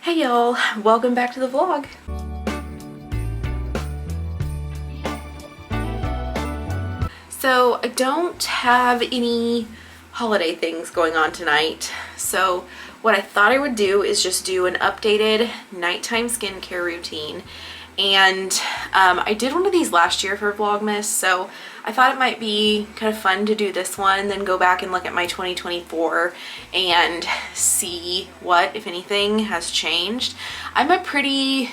Hey y'all, welcome back to the vlog. So I don't have any holiday things going on tonight. So what I thought I would do is just do an updated nighttime skincare routine. And I did one of these last year for VLOGMAS, so I thought it might be kind of fun to do this one, then go back and look at my 2024 and see what, if anything, has changed. I'm a pretty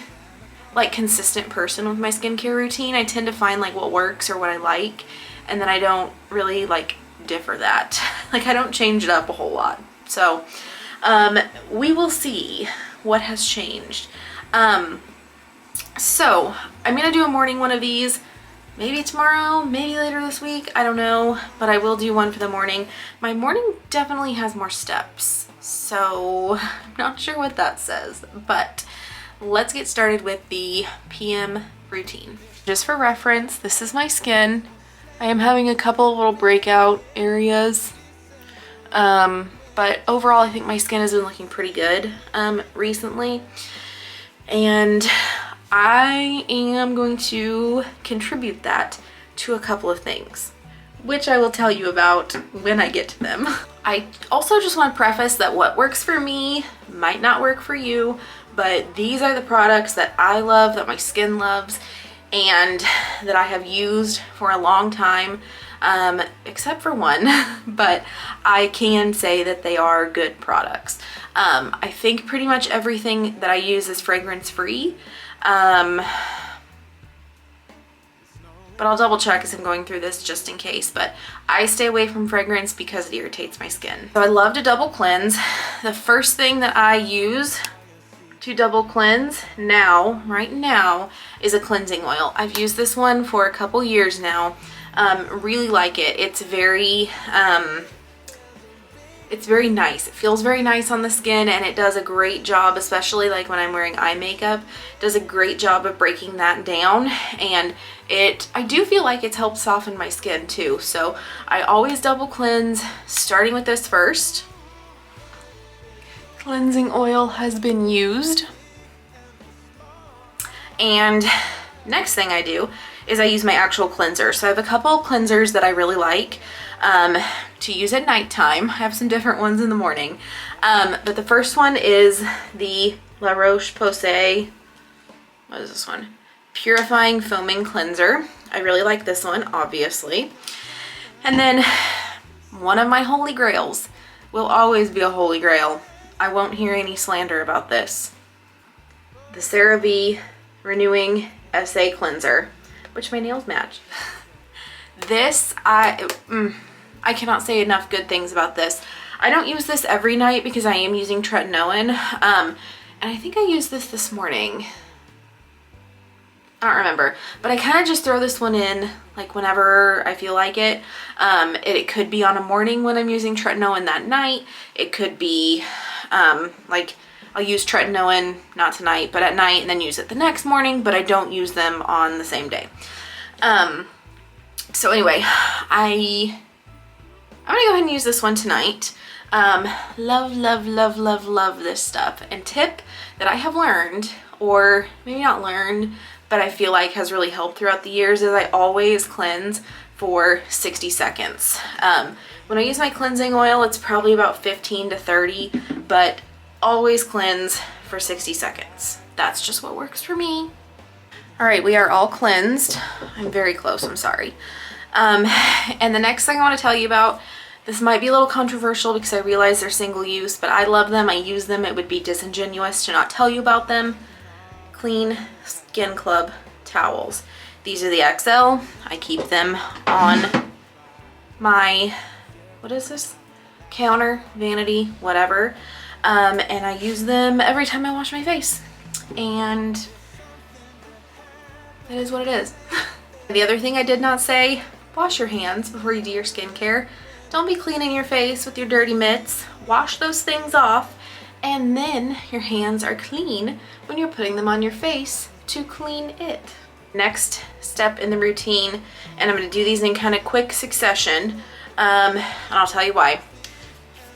consistent person with my skincare routine. I tend to find what works or what I like, and then I don't really differ that. I don't change it up a whole lot. So we will see what has changed. So I'm gonna do a morning one of these, maybe tomorrow, maybe later this week, I don't know, but I will do one for the morning. My morning definitely has more steps, so I'm not sure what that says, but let's get started with the PM routine. Just for reference, this is my skin. I am having a couple little breakout areas, but overall I think my skin has been looking pretty good recently, and I am going to contribute that to a couple of things, which I will tell you about when I get to them. I also just want to preface that what works for me might not work for you, but these are the products that I love, that my skin loves, and that I have used for a long time, except for one, but I can say that they are good products. I think pretty much everything that I use is fragrance free. But I'll double check as I'm going through this just in case, but I stay away from fragrance because it irritates my skin. So I love to double cleanse. The first thing that I use to double cleanse right now, is a cleansing oil. I've used this one for a couple years now. Really like it. It's very nice. It feels very nice on the skin, and it does a great job, especially when I'm wearing eye makeup, does a great job of breaking that down. And I do feel like it's helped soften my skin too. So I always double cleanse, starting with this first. Cleansing oil has been used. And next thing I do is I use my actual cleanser. So I have a couple of cleansers that I really like to use at nighttime. I have some different ones in the morning. But the first one is the La Roche-Posay, what is this one? Purifying Foaming Cleanser. I really like this one, obviously. And then one of my holy grails, will always be a holy grail. I won't hear any slander about this. The CeraVe Renewing SA Cleanser, which my nails match. This, I cannot say enough good things about this. I don't use this every night because I am using tretinoin, and I think I used this morning. I don't remember, but I kind of just throw this one in whenever I feel like it. It could be on a morning when I'm using tretinoin that night. It could be I'll use tretinoin, not tonight, but at night, and then use it the next morning, but I don't use them on the same day. So anyway, I'm gonna go ahead and use this one tonight. Love, love, love, love, love this stuff. And tip that I have learned, or maybe not learned, but I feel like has really helped throughout the years, is I always cleanse for 60 seconds. When I use my cleansing oil, it's probably about 15 to 30, but always cleanse for 60 seconds. That's just what works for me. All right, we are all cleansed. I'm very close, I'm sorry. And the next thing I want to tell you about, this might be a little controversial because I realize they're single use, but I love them, I use them. It would be disingenuous to not tell you about them. Clean Skin Club towels. These are the XL. I keep them on my, what is this? Counter, vanity, whatever. And I use them every time I wash my face. And it is what it is. The other thing I did not say, wash your hands before you do your skincare. Don't be cleaning your face with your dirty mitts. Wash those things off, and then your hands are clean when you're putting them on your face to clean it. Next step in the routine, and I'm going to do these in kind of quick succession, and I'll tell you why.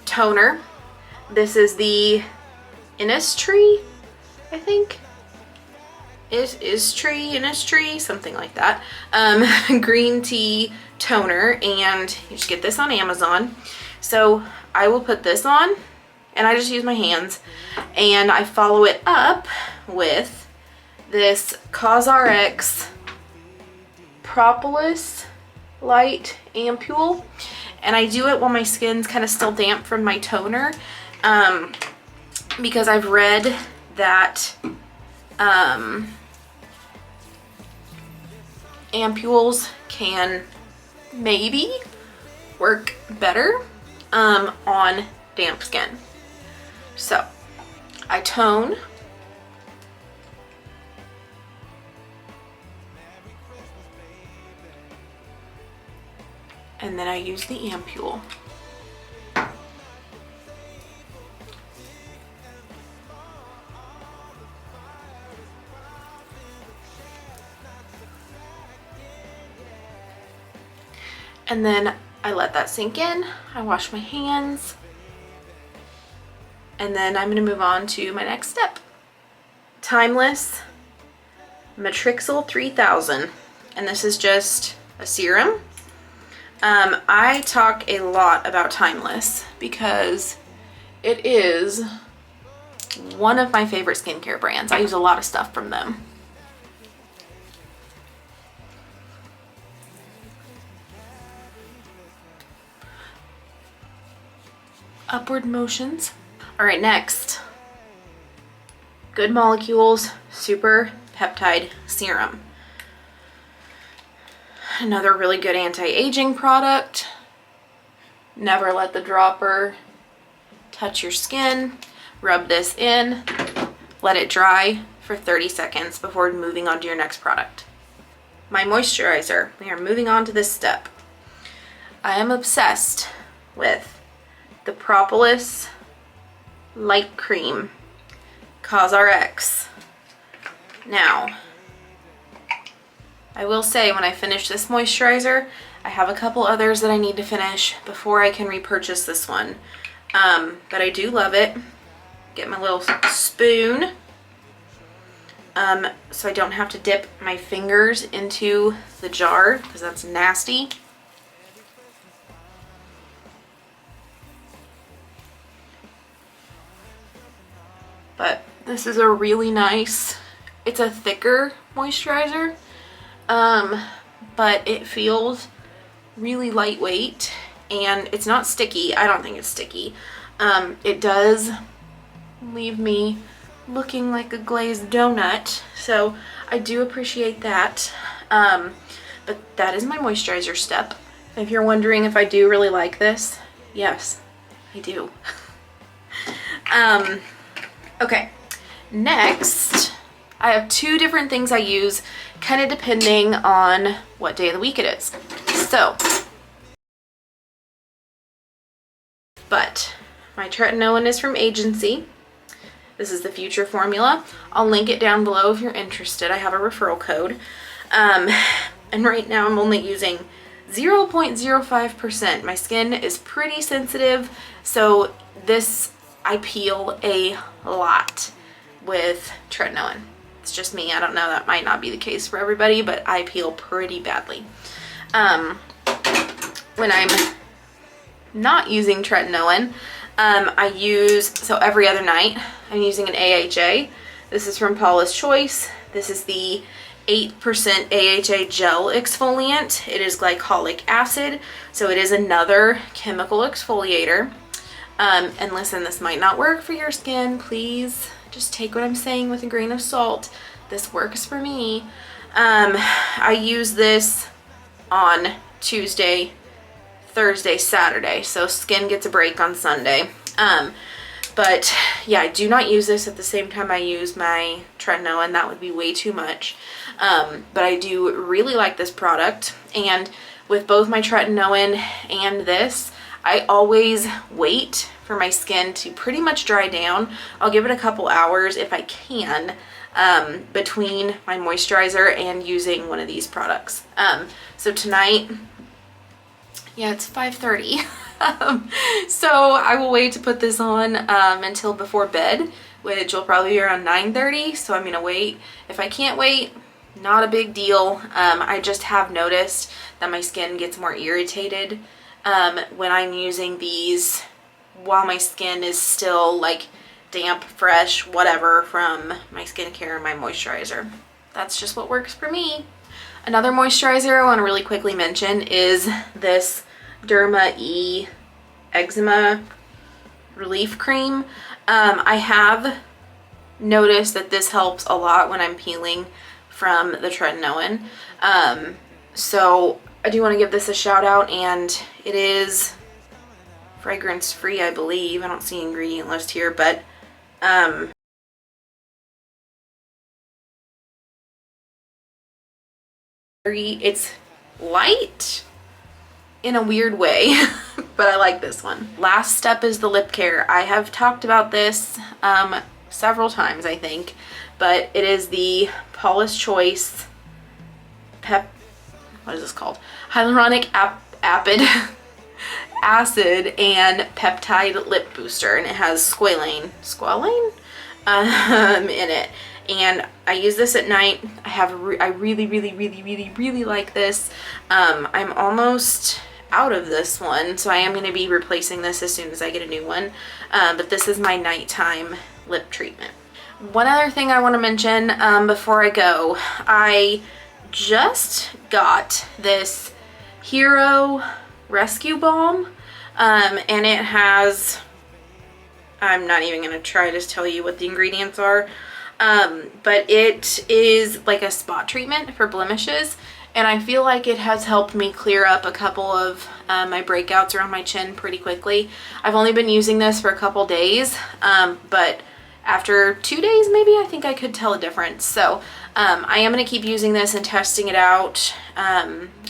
Toner. This is the Innisfree I think. Is tree, something like that. Green tea toner, and you just get this on Amazon. So I will put this on, and I just use my hands, and I follow it up with this CosRX Propolis Light Ampule, and I do it while my skin's kind of still damp from my toner, because I've read that ampules can maybe work better on damp skin. So I tone, and then I use the ampule. And then I let that sink in. I wash my hands. And then I'm gonna move on to my next step. Timeless Matrixyl 3000. And this is just a serum. I talk a lot about Timeless because it is one of my favorite skincare brands. I use a lot of stuff from them. Upward motions. All right, next, Good Molecules Super Peptide Serum. Another really good anti-aging product. Never let the dropper touch your skin. Rub this in, let it dry for 30 seconds before moving on to your next product. My moisturizer. We are moving on to this step. I am obsessed with the Propolis Light Cream CosRX. Now, I will say when I finish this moisturizer, I have a couple others that I need to finish before I can repurchase this one. But I do love it. Get my little spoon so I don't have to dip my fingers into the jar because that's nasty. But this is a really nice, it's a thicker moisturizer, but it feels really lightweight and it's not sticky. I don't think it's sticky. It does leave me looking like a glazed donut, so I do appreciate that. But that is my moisturizer step. If you're wondering if I do really like this, yes, I do. Okay, next, I have two different things I use, kind of depending on what day of the week it is. So, but my tretinoin is from Agency. This is the Future formula. I'll link it down below if you're interested. I have a referral code. And right now I'm only using 0.05%. My skin is pretty sensitive, so this I peel a lot with tretinoin. It's just me. I don't know, that might not be the case for everybody, but I peel pretty badly. When I'm not using tretinoin, I use, so every other night, I'm using an AHA. This is from Paula's Choice. This is the 8% AHA gel exfoliant. It is glycolic acid, so it is another chemical exfoliator. And listen, this might not work for your skin. Please just take what I'm saying with a grain of salt. This works for me. I use this on Tuesday, Thursday, Saturday, so skin gets a break on Sunday. But yeah, I do not use this at the same time I use my tretinoin. That would be way too much. But I do really like this product, and with both my tretinoin and this, I always wait for my skin to pretty much dry down. I'll give it a couple hours if I can, between my moisturizer and using one of these products. So tonight, yeah, it's 5:30. So I will wait to put this on until before bed, which will probably be around 9:30, so I'm gonna wait. If I can't wait, not a big deal. I just have noticed that my skin gets more irritated when I'm using these while my skin is still like damp, fresh, whatever from my skincare and my moisturizer. That's just what works for me. Another moisturizer I want to really quickly mention is this Derma E Eczema Relief Cream. I have noticed that this helps a lot when I'm peeling from the tretinoin. So I do want to give this a shout out, and it is fragrance free, I believe. I don't see an ingredient list here, but it's light in a weird way, but I like this one. Last step is the lip care. I have talked about this several times, I think, but it is the Paula's Choice what is this called? Hyaluronic acid and peptide lip booster, and it has squalane in it. And I use this at night. I really like this. I'm almost out of this one, so I am going to be replacing this as soon as I get a new one. But this is my nighttime lip treatment. One other thing I want to mention before I go, I just got this Hero Rescue Balm, and it has, I'm not even going to try to tell you what the ingredients are, but it is like a spot treatment for blemishes, and I feel like it has helped me clear up a couple of my breakouts around my chin pretty quickly. I've only been using this for a couple days, but after 2 days maybe, I think I could tell a difference. So I am going to keep using this and testing it out,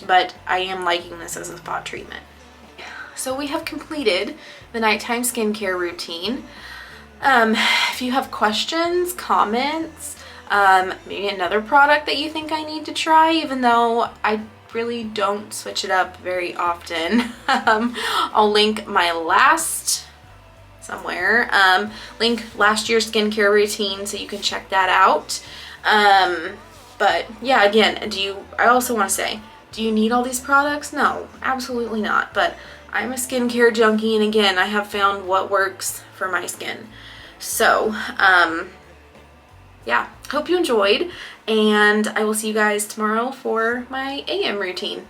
but I am liking this as a spot treatment. So we have completed the nighttime skincare routine. If you have questions, comments, maybe another product that you think I need to try, even though I really don't switch it up very often, I'll link my last year's skincare routine so you can check that out. But yeah, again, I also want to say, do you need all these products? No, absolutely not. But I'm a skincare junkie, and again, I have found what works for my skin. So, yeah, hope you enjoyed, and I will see you guys tomorrow for my AM routine.